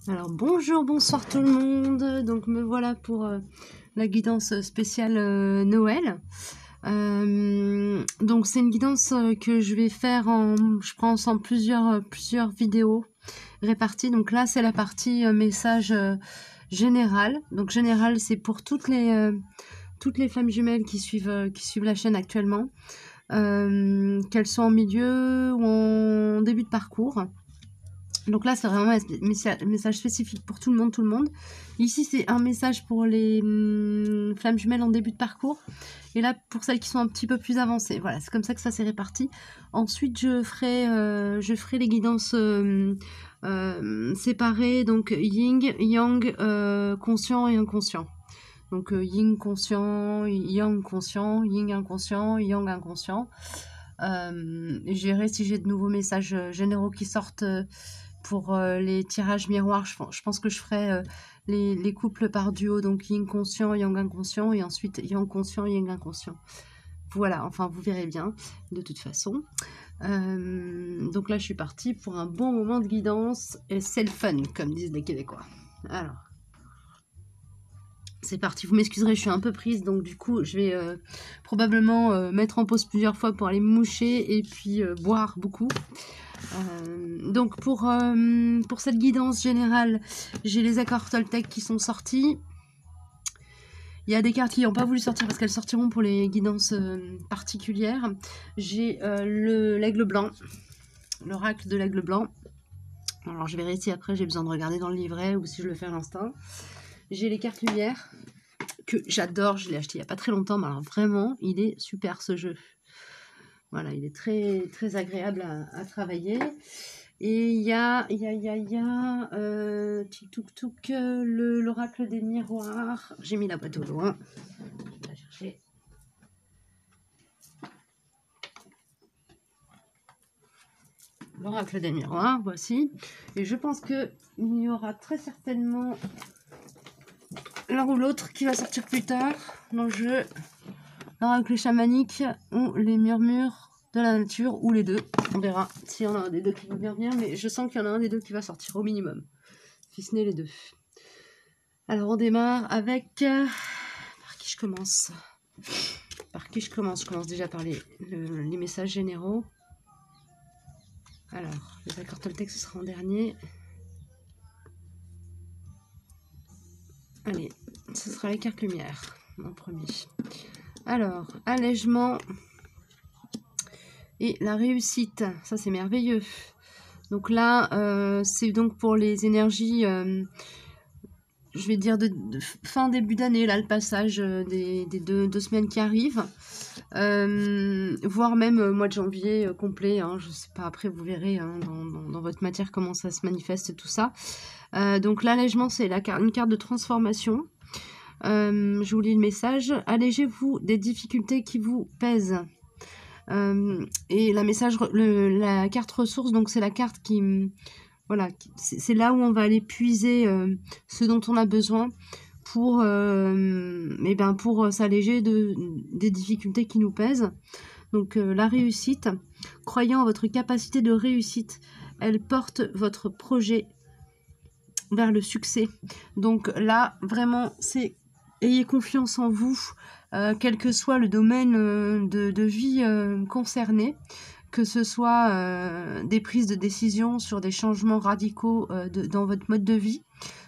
Alors bonjour, bonsoir tout le monde. Donc me voilà pour la guidance spéciale Noël. Donc c'est une guidance que je vais faire je pense en plusieurs vidéos réparties. Donc là c'est la partie message général. Donc général c'est pour toutes les flammes jumelles qui suivent la chaîne actuellement, qu'elles soient en milieu ou en début de parcours. Donc là, c'est vraiment un message spécifique pour tout le monde. Ici, c'est un message pour les flammes jumelles en début de parcours. Et là, pour celles qui sont un petit peu plus avancées. Voilà, c'est comme ça que ça s'est réparti. Ensuite, je ferai les guidances séparées. Donc, yin, yang, conscient et inconscient. Donc, yin conscient, yang conscient, yin inconscient, yang inconscient. Gérer si j'ai de nouveaux messages généraux qui sortent pour les tirages miroirs. Je pense que je ferai les couples par duo, donc yin conscient, yang inconscient, et ensuite yang conscient, yang inconscient. Voilà, enfin vous verrez bien de toute façon. Donc là je suis partie pour un bon moment de guidance, et c'est le fun comme disent les Québécois. Alors c'est parti, vous m'excuserez, je suis un peu prise, donc du coup je vais probablement mettre en pause plusieurs fois pour aller me moucher et puis boire beaucoup. Donc pour cette guidance générale, j'ai les accords Toltec qui sont sortis. Il y a des cartes qui n'ont pas voulu sortir parce qu'elles sortiront pour les guidances particulières. J'ai l'aigle blanc, l'oracle de l'aigle blanc. Alors je verrai si après j'ai besoin de regarder dans le livret ou si je le fais à l'instinct. J'ai les cartes lumière que j'adore, je l'ai acheté il n'y a pas très longtemps, mais alors vraiment il est super ce jeu. Voilà, il est très, très agréable à travailler. Et il y a l'oracle des miroirs. J'ai mis la boîte au loin. Je vais la chercher. L'oracle des miroirs, voici. Et je pense qu'il y aura très certainement l'un ou l'autre qui va sortir plus tard dans le jeu. L'oracle chamanique ou les murmures de la nature, ou les deux. On verra s'il y en a un des deux qui va bien venir, mais je sens qu'il y en a un des deux qui va sortir au minimum, si ce n'est les deux. Alors on démarre avec... par qui je commence? Je commence déjà par les messages généraux. Alors, les accords Toltec, ce sera en dernier. Allez, ce sera les cartes lumière en premier. Alors, allègement et la réussite, ça c'est merveilleux. Donc là, c'est donc pour les énergies, je vais dire de fin début d'année, là, le passage des deux semaines qui arrivent. Voire même mois de janvier complet, hein, je sais pas, après vous verrez hein, dans votre matière comment ça se manifeste tout ça. Donc l'allègement c'est une carte de transformation. Je vous lis le message. Allégez-vous des difficultés qui vous pèsent. Et la carte ressource, donc c'est la carte qui... Voilà, c'est là où on va aller puiser ce dont on a besoin pour s'alléger des difficultés qui nous pèsent. Donc la réussite, croyant en votre capacité de réussite, elle porte votre projet vers le succès. Donc là, vraiment, c'est ayez confiance en vous, quel que soit le domaine de vie concerné, que ce soit des prises de décision sur des changements radicaux dans votre mode de vie,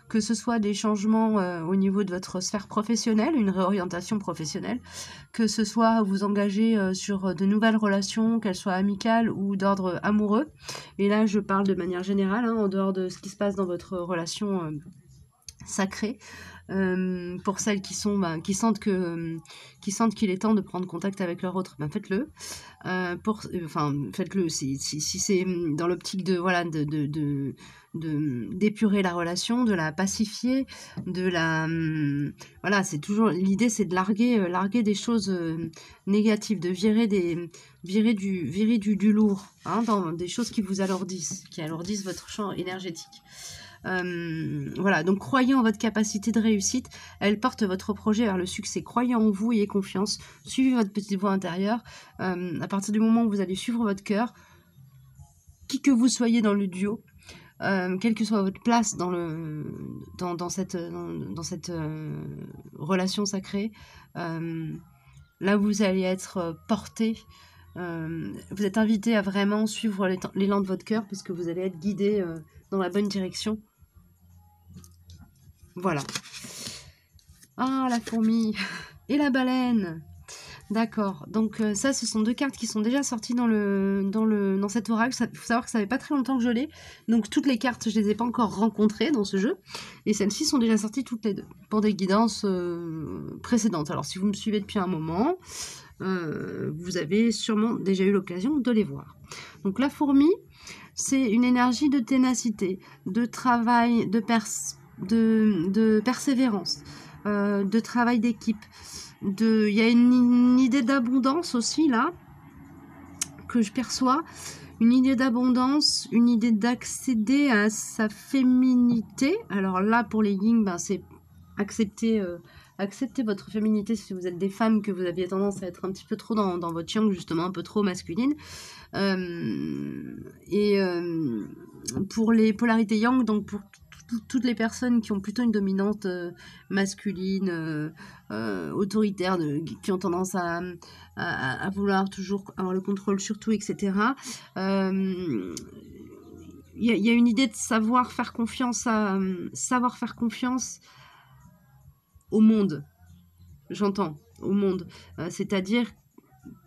que ce soit des changements au niveau de votre sphère professionnelle, une réorientation professionnelle, que ce soit vous engager sur de nouvelles relations, qu'elles soient amicales ou d'ordre amoureux. Et là, je parle de manière générale, hein, en dehors de ce qui se passe dans votre relation sacrée. Pour celles qui sentent qu'il est temps de prendre contact avec leur autre, faites-le. Faites-le si c'est dans l'optique d'épurer la relation, de la pacifier, voilà, c'est toujours l'idée, c'est de larguer des choses négatives, de virer du lourd, hein, dans des choses qui vous alourdissent, votre champ énergétique. Voilà, donc croyez en votre capacité de réussite, elle porte votre projet vers le succès. Croyez en vous, ayez confiance, suivez votre petite voix intérieure. À partir du moment où vous allez suivre votre cœur, qui que vous soyez dans le duo, quelle que soit votre place dans cette relation sacrée, là vous allez être porté. Vous êtes invité à vraiment suivre l'élan de votre cœur parce que vous allez être guidé dans la bonne direction. Voilà. Ah, la fourmi et la baleine. D'accord. Donc ça, ce sont deux cartes qui sont déjà sorties dans cet oracle. Il faut savoir que ça fait pas très longtemps que je l'ai. Donc toutes les cartes, je les ai pas encore rencontrées dans ce jeu. Et celles-ci sont déjà sorties toutes les deux pour des guidances précédentes. Alors si vous me suivez depuis un moment, vous avez sûrement déjà eu l'occasion de les voir. Donc la fourmi, c'est une énergie de ténacité, de travail, de persévérance, de travail d'équipe. Il y a une idée d'abondance aussi là, que je perçois. Une idée d'abondance, une idée d'accéder à sa féminité. Alors là, pour les Yin, ben, c'est accepter votre féminité si vous êtes des femmes, que vous aviez tendance à être un petit peu trop dans votre yang, justement, un peu trop masculine. Pour les polarités yang, donc pour toutes les personnes qui ont plutôt une dominante masculine, autoritaire, qui ont tendance à vouloir toujours avoir le contrôle sur tout, etc. Il y a une idée de savoir faire confiance au monde. J'entends, au monde. C'est-à-dire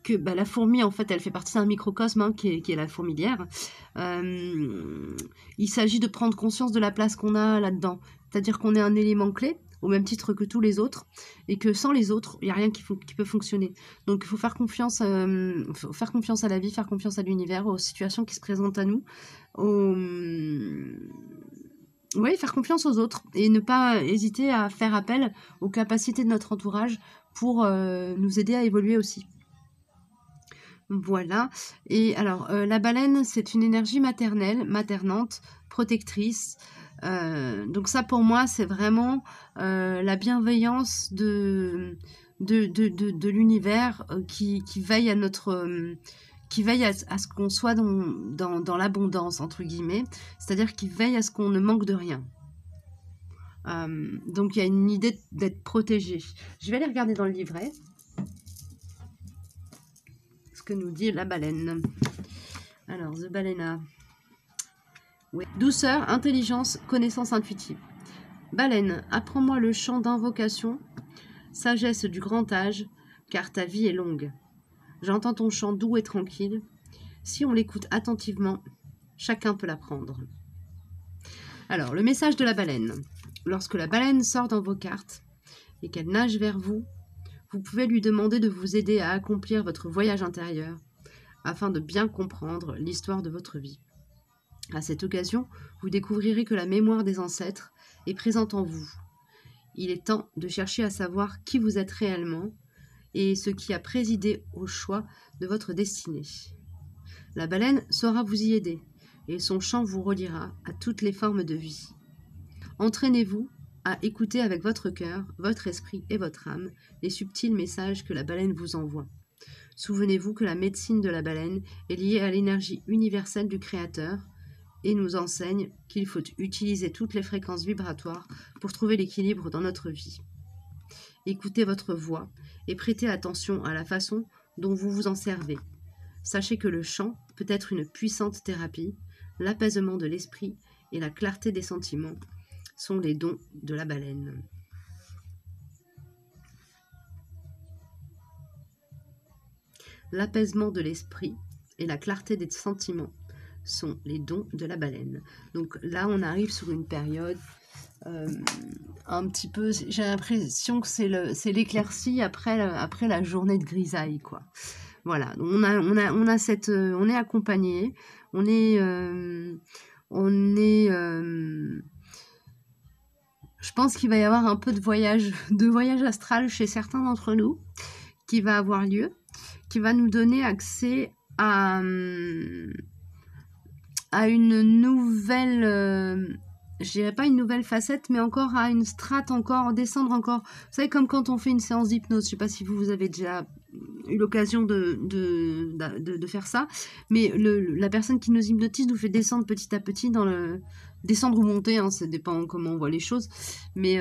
que la fourmi, en fait, elle fait partie d'un microcosme qui est la fourmilière. Il s'agit de prendre conscience de la place qu'on a là-dedans. C'est-à-dire qu'on est un élément clé, au même titre que tous les autres, et que sans les autres, il n'y a rien qui peut fonctionner. Donc il faut faire confiance à la vie, faire confiance à l'univers, aux situations qui se présentent à nous, oui, faire confiance aux autres, et ne pas hésiter à faire appel aux capacités de notre entourage pour nous aider à évoluer aussi. Voilà. Et alors, la baleine, c'est une énergie maternelle, maternante, protectrice. Donc ça, pour moi, c'est vraiment la bienveillance de l'univers qui veille à notre... qui veille à ce qu'on soit dans l'abondance, entre guillemets. C'est-à-dire qui veille à ce qu'on ne manque de rien. Donc il y a une idée d'être protégé. Je vais aller regarder dans le livret ce que nous dit la baleine. Alors, The Balena. Oui. Douceur, intelligence, connaissance intuitive. Baleine, apprends-moi le chant d'invocation, sagesse du grand âge, car ta vie est longue. J'entends ton chant doux et tranquille. Si on l'écoute attentivement, chacun peut l'apprendre. Alors, le message de la baleine. Lorsque la baleine sort dans vos cartes et qu'elle nage vers vous, vous pouvez lui demander de vous aider à accomplir votre voyage intérieur afin de bien comprendre l'histoire de votre vie. À cette occasion, vous découvrirez que la mémoire des ancêtres est présente en vous. Il est temps de chercher à savoir qui vous êtes réellement et ce qui a présidé au choix de votre destinée. La baleine saura vous y aider et son chant vous reliera à toutes les formes de vie. Entraînez-vous à écouter avec votre cœur, votre esprit et votre âme les subtils messages que la baleine vous envoie. Souvenez-vous que la médecine de la baleine est liée à l'énergie universelle du Créateur et nous enseigne qu'il faut utiliser toutes les fréquences vibratoires pour trouver l'équilibre dans notre vie. Écoutez votre voix et prêtez attention à la façon dont vous vous en servez. Sachez que le chant peut être une puissante thérapie, l'apaisement de l'esprit et la clarté des sentiments sont les dons de la baleine. L'apaisement de l'esprit et la clarté des sentiments sont les dons de la baleine. Donc là, on arrive sur une période un petit peu... J'ai l'impression que c'est l'éclaircie après la journée de grisaille, quoi. Voilà, on est accompagné, on est je pense qu'il va y avoir un peu de voyage astral chez certains d'entre nous qui va avoir lieu, qui va nous donner accès à une nouvelle, je dirais pas une nouvelle facette, mais encore à une strate, encore descendre encore. Vous savez, comme quand on fait une séance d'hypnose, je sais pas si vous avez déjà eu l'occasion de faire ça, mais la personne qui nous hypnotise nous fait descendre petit à petit dans le... Descendre ou monter, hein, ça dépend comment on voit les choses, mais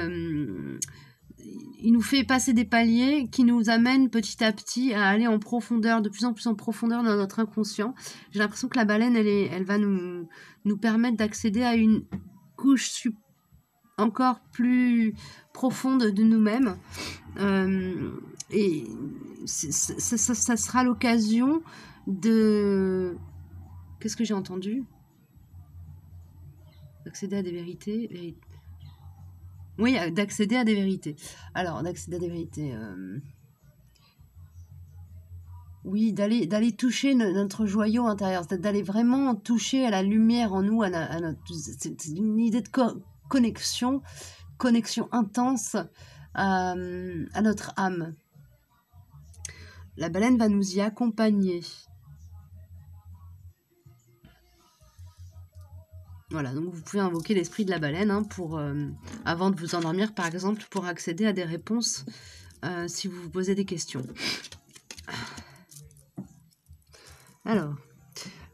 il nous fait passer des paliers qui nous amènent petit à petit à aller en profondeur, de plus en plus en profondeur dans notre inconscient. J'ai l'impression que la baleine, elle va nous permettre d'accéder à une couche encore plus profonde de nous-mêmes. Et ça sera l'occasion de... Qu'est-ce que j'ai entendu? D'accéder à des vérités. Oui, d'accéder à des vérités. Alors, d'accéder à des vérités... Oui, d'aller toucher notre joyau intérieur, d'aller vraiment toucher à la lumière en nous, c'est une idée de connexion intense à notre âme. La baleine va nous y accompagner. Voilà, donc vous pouvez invoquer l'esprit de la baleine hein, pour, avant de vous endormir, par exemple, pour accéder à des réponses si vous vous posez des questions. Alors,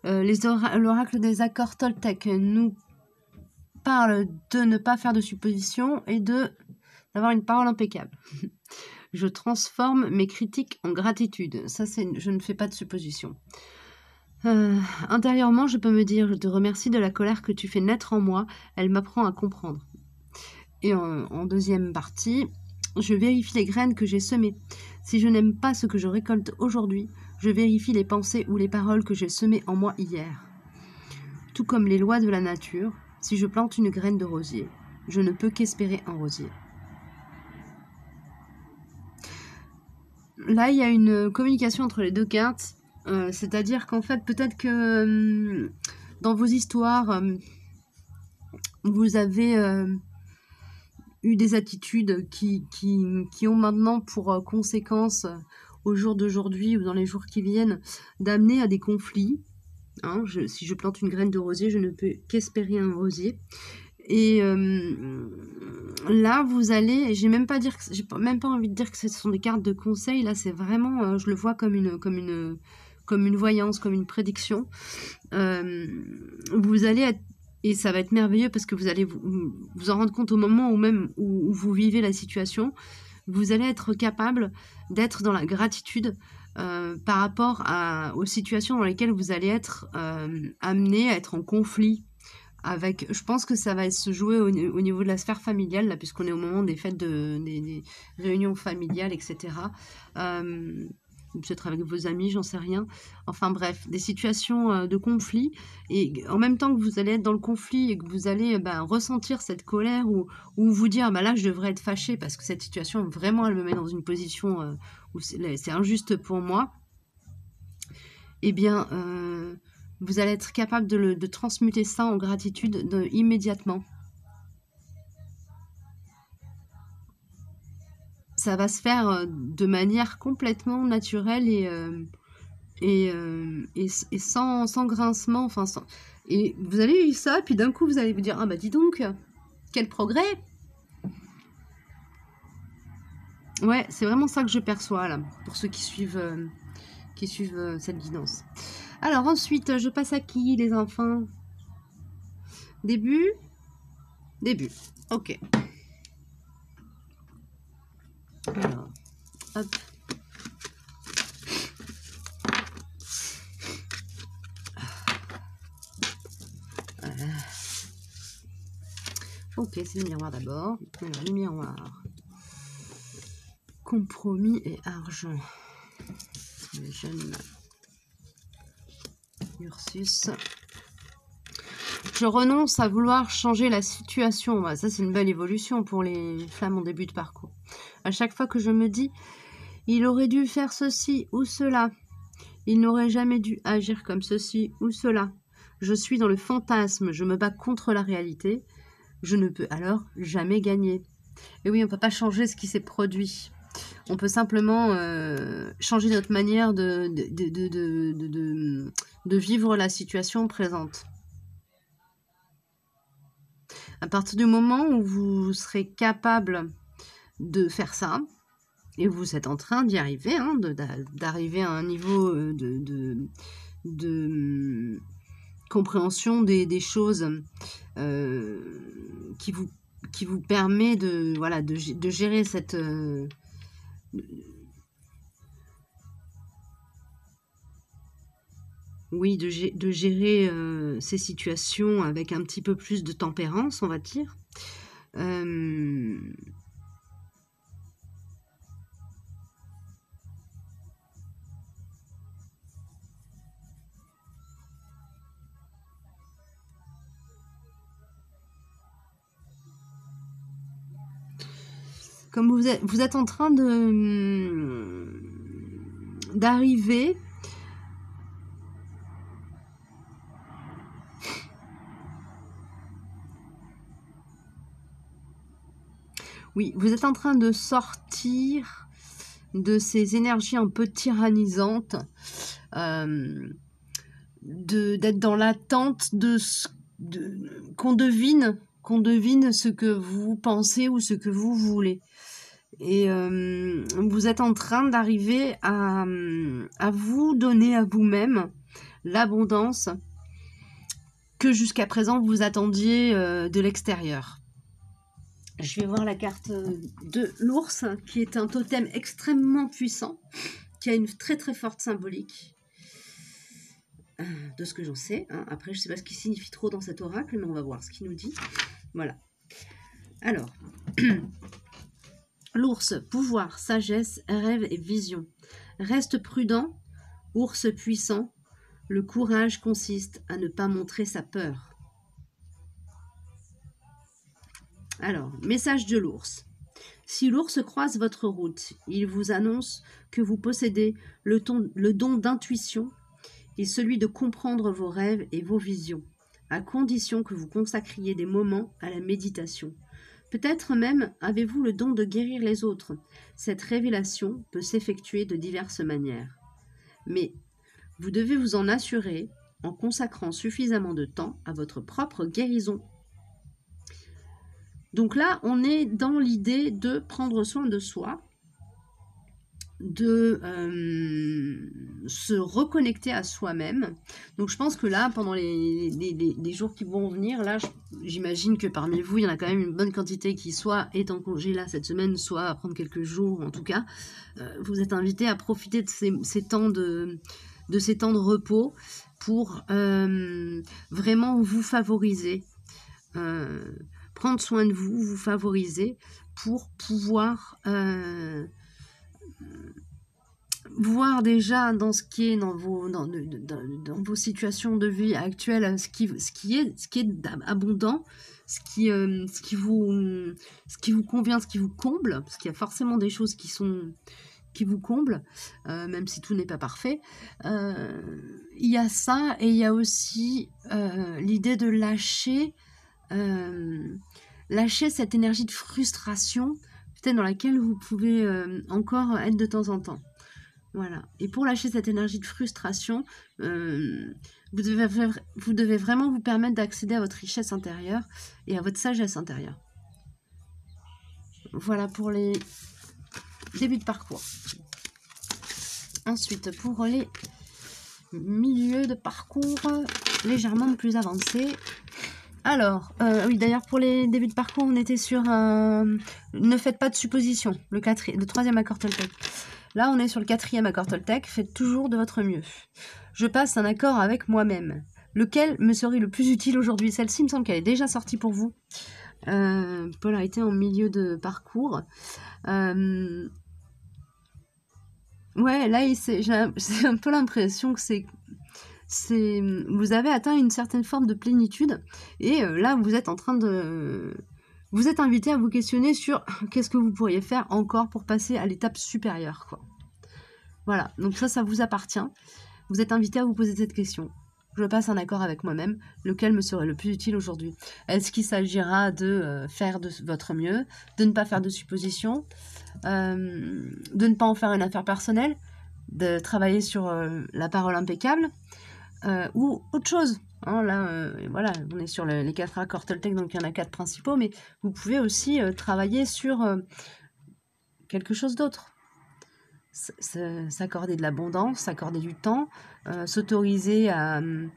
l'oracle des accords Toltec nous parle de ne pas faire de suppositions et d'avoir une parole impeccable. Je transforme mes critiques en gratitude. Ça, je ne fais pas de suppositions. Intérieurement, je peux me dire, je te remercie de la colère que tu fais naître en moi, elle m'apprend à comprendre. Et en deuxième partie, je vérifie les graines que j'ai semées. Si je n'aime pas ce que je récolte aujourd'hui, je vérifie les pensées ou les paroles que j'ai semées en moi hier. Tout comme les lois de la nature, si je plante une graine de rosier, je ne peux qu'espérer un rosier. Là, il y a une communication entre les deux cartes. C'est-à-dire qu'en fait, peut-être que dans vos histoires, vous avez eu des attitudes qui ont maintenant pour conséquence, au jour d'aujourd'hui ou dans les jours qui viennent, d'amener à des conflits. Hein, si je plante une graine de rosier, je ne peux qu'espérer un rosier. Et là, vous allez, j'ai même pas envie de dire que ce sont des cartes de conseil. Là, c'est vraiment, je le vois comme une voyance, comme une prédiction. Vous allez être, et ça va être merveilleux parce que vous allez vous en rendre compte au moment où vous vivez la situation. Vous allez être capable d'être dans la gratitude par rapport aux situations dans lesquelles vous allez être amené à être en conflit. Je pense que ça va se jouer au niveau de la sphère familiale, là, puisqu'on est au moment des fêtes, des réunions familiales, etc. Peut-être avec vos amis, j'en sais rien. Enfin bref, des situations de conflit. Et en même temps que vous allez être dans le conflit et que vous allez ressentir cette colère ou vous dire, là, je devrais être fâché parce que cette situation, vraiment, elle me met dans une position où c'est injuste pour moi. Eh bien... vous allez être capable de transmuter ça en gratitude immédiatement. Ça va se faire de manière complètement naturelle et sans grincement. Et vous allez vivre ça, puis d'un coup, vous allez vous dire, ah bah dis donc, quel progrès! Ouais, c'est vraiment ça que je perçois, là, pour ceux qui suivent cette guidance. Alors ensuite, je passe à qui, les enfants? Début. Ok. Alors, hop. Voilà. Ok, c'est le miroir d'abord. Alors, le miroir. Compromis et argent. Le jeune Ursus. Je renonce à vouloir changer la situation. Ça, c'est une belle évolution pour les femmes en début de parcours. À chaque fois que je me dis, il aurait dû faire ceci ou cela, il n'aurait jamais dû agir comme ceci ou cela. Je suis dans le fantasme, je me bats contre la réalité. Je ne peux alors jamais gagner. Et oui, on ne peut pas changer ce qui s'est produit. On peut simplement changer notre manière de vivre la situation présente. À partir du moment où vous serez capable de faire ça, Et vous êtes en train d'y arriver, hein, d'arriver à un niveau de compréhension des choses qui vous permet de, voilà, de gérer cette... oui, de gérer ces situations avec un petit peu plus de tempérance, on va dire. Comme vous êtes en train d'arriver oui, vous êtes en train de sortir de ces énergies un peu tyrannisantes, d'être dans l'attente qu'on devine ce que vous pensez ou ce que vous voulez. Et vous êtes en train d'arriver à vous donner à vous-même l'abondance que jusqu'à présent vous attendiez de l'extérieur. Je vais voir la carte de l'ours, qui est un totem extrêmement puissant, qui a une très très forte symbolique, de ce que j'en sais. Hein. Après, je ne sais pas ce qui signifie trop dans cet oracle, mais on va voir ce qu'il nous dit. Voilà. Alors, l'ours, pouvoir, sagesse, rêve et vision. Reste prudent, ours puissant. Le courage consiste à ne pas montrer sa peur. Alors, message de l'ours. Si l'ours croise votre route, il vous annonce que vous possédez le don d'intuition et celui de comprendre vos rêves et vos visions, à condition que vous consacriez des moments à la méditation. Peut-être même avez-vous le don de guérir les autres. Cette révélation peut s'effectuer de diverses manières. Mais vous devez vous en assurer en consacrant suffisamment de temps à votre propre guérison. Donc là, on est dans l'idée de prendre soin de soi, de se reconnecter à soi-même. Donc je pense que là, pendant les jours qui vont venir, là, j'imagine que parmi vous, il y en a quand même une bonne quantité qui soit est en congé là cette semaine, soit à prendre quelques jours, en tout cas. Vous êtes invités à profiter de ces temps de repos pour vraiment vous favoriser. Prendre soin de vous, vous favoriser pour pouvoir voir déjà dans ce qui est dans vos situations de vie actuelles, ce qui est abondant, ce qui vous convient, ce qui vous comble, parce qu'il y a forcément des choses qui vous comblent, même si tout n'est pas parfait. Il y a ça, et il y a aussi l'idée de lâcher cette énergie de frustration, peut-être dans laquelle vous pouvez encore être de temps en temps. Voilà. Et pour lâcher cette énergie de frustration, vous devez vraiment vous permettre d'accéder à votre richesse intérieure et à votre sagesse intérieure. Voilà pour les débuts de parcours. Ensuite, pour les milieux de parcours légèrement plus avancés. Alors, oui, d'ailleurs, pour les débuts de parcours, on était sur ne faites pas de suppositions, le 3e accord Toltec. Là, on est sur le 4e accord Toltec. Faites toujours de votre mieux. Je passe un accord avec moi-même. Lequel me serait le plus utile aujourd'hui? Celle-ci, il me semble qu'elle est déjà sortie pour vous. Polarité en milieu de parcours. Ouais, là, j'ai un peu l'impression que vous avez atteint une certaine forme de plénitude. Et là, vous êtes en train de... Vous êtes invité à vous questionner sur qu'est-ce que vous pourriez faire encore pour passer à l'étape supérieure, quoi. Voilà, donc ça vous appartient. Vous êtes invité à vous poser cette question. Je passe un accord avec moi-même, lequel me serait le plus utile aujourd'hui? Est-ce qu'il s'agira de faire de votre mieux, de ne pas faire de suppositions, de ne pas en faire une affaire personnelle, de travailler sur la parole impeccable, ou autre chose? Hein, là, voilà, on est sur les 4 accords Toltec, donc il y en a 4 principaux, mais vous pouvez aussi travailler sur quelque chose d'autre. s'accorder de l'abondance, s'accorder du temps, s'autoriser à, je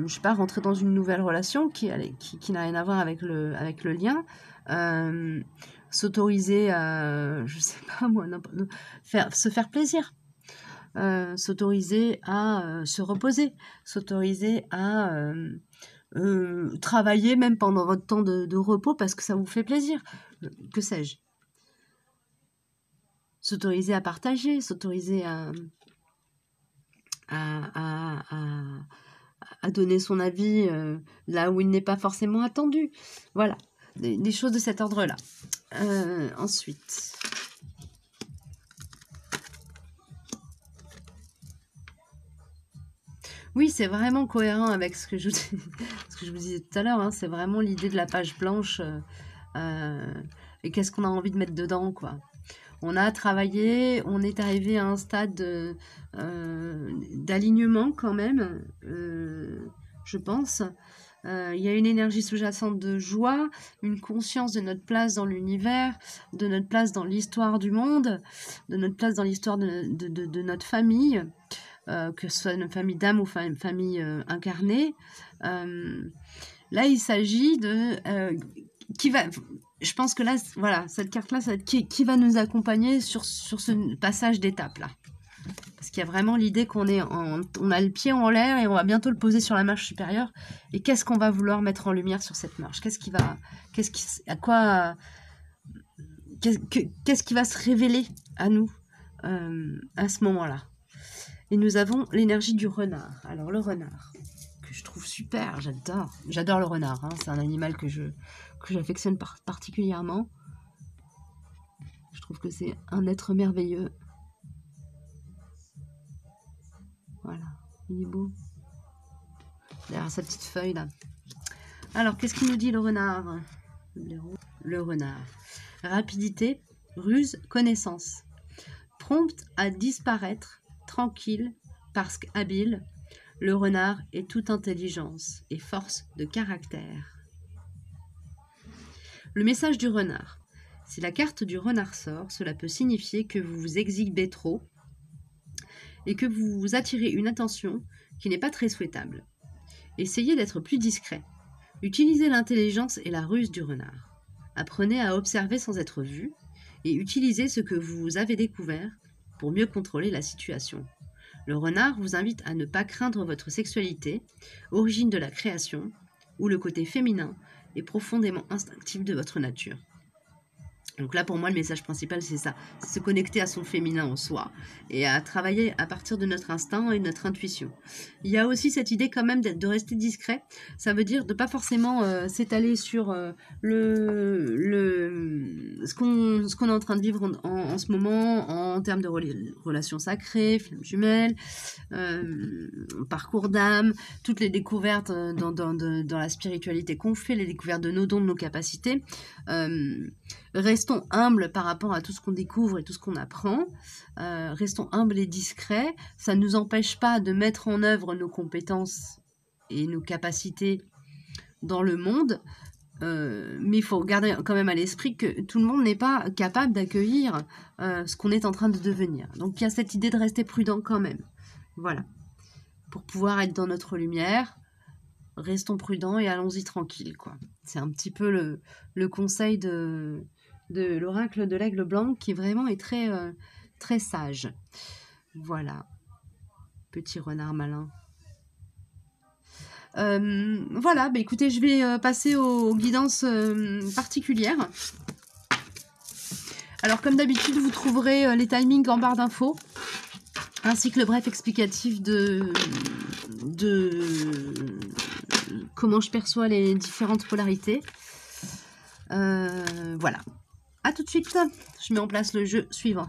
sais pas, rentrer dans une nouvelle relation qui n'a rien à voir avec le lien, s'autoriser à, je sais pas moi, se faire plaisir, s'autoriser à se reposer, s'autoriser à travailler même pendant votre temps de repos parce que ça vous fait plaisir, que sais-je. S'autoriser à partager, s'autoriser à donner son avis là où il n'est pas forcément attendu. Voilà, des choses de cet ordre-là. Ensuite... Oui, c'est vraiment cohérent avec ce que je vous disais tout à l'heure. Hein. C'est vraiment l'idée de la page blanche. Et qu'est-ce qu'on a envie de mettre dedans, quoi. On a travaillé, on est arrivé à un stade d'alignement quand même, je pense. Il y a une énergie sous-jacente de joie, une conscience de notre place dans l'univers, de notre place dans l'histoire du monde, de notre place dans l'histoire de notre famille. Que ce soit une famille d'âme ou une famille incarnée. Là, il s'agit de... je pense que là, voilà, cette carte-là, ça va être qui va nous accompagner sur ce passage d'étape-là. Parce qu'il y a vraiment l'idée qu'on on a le pied en l'air et on va bientôt le poser sur la marche supérieure. Et qu'est-ce qu'on va vouloir mettre en lumière sur cette marche? Qu'est-ce qui va se révéler à nous à ce moment-là? Et nous avons l'énergie du renard. Alors le renard, que je trouve super, j'adore. J'adore le renard, hein. C'est un animal que j'affectionne particulièrement. Je trouve que c'est un être merveilleux. Voilà, il est beau. Derrière sa petite feuille là. Alors, qu'est-ce qu'il nous dit le renard? Le renard. Rapidité, ruse, connaissance. Prompte à disparaître. Tranquille, parce qu'habile, le renard est toute intelligence et force de caractère. Le message du renard. Si la carte du renard sort, cela peut signifier que vous vous exhibez trop et que vous attirez une attention qui n'est pas très souhaitable. Essayez d'être plus discret. Utilisez l'intelligence et la ruse du renard. Apprenez à observer sans être vu et utilisez ce que vous avez découvert pour mieux contrôler la situation. Le renard vous invite à ne pas craindre votre sexualité, origine de la création, où le côté féminin est profondément instinctif de votre nature. Donc là, pour moi, le message principal, c'est ça. C'est se connecter à son féminin en soi et à travailler à partir de notre instinct et de notre intuition. Il y a aussi cette idée quand même de rester discret. Ça veut dire de ne pas forcément s'étaler sur ce qu'on est en train de vivre en ce moment en termes de relations sacrées, flammes jumelles, parcours d'âme, toutes les découvertes dans la spiritualité qu'on fait, les découvertes de nos dons, de nos capacités. Restons humbles par rapport à tout ce qu'on découvre et tout ce qu'on apprend. Restons humbles et discrets. Ça ne nous empêche pas de mettre en œuvre nos compétences et nos capacités dans le monde. Mais il faut garder quand même à l'esprit que tout le monde n'est pas capable d'accueillir ce qu'on est en train de devenir. Donc il y a cette idée de rester prudent quand même. Voilà. Pour pouvoir être dans notre lumière, restons prudents et allons-y tranquille, quoi. C'est un petit peu le conseil de l'oracle de l'aigle blanc qui vraiment est très, très sage. Voilà. Petit renard malin. Voilà, bah écoutez, je vais passer aux guidances particulières. Alors, comme d'habitude, vous trouverez les timings en barre d'infos, ainsi que le bref explicatif de comment je perçois les différentes polarités. Voilà. À tout de suite. Je mets en place le jeu suivant.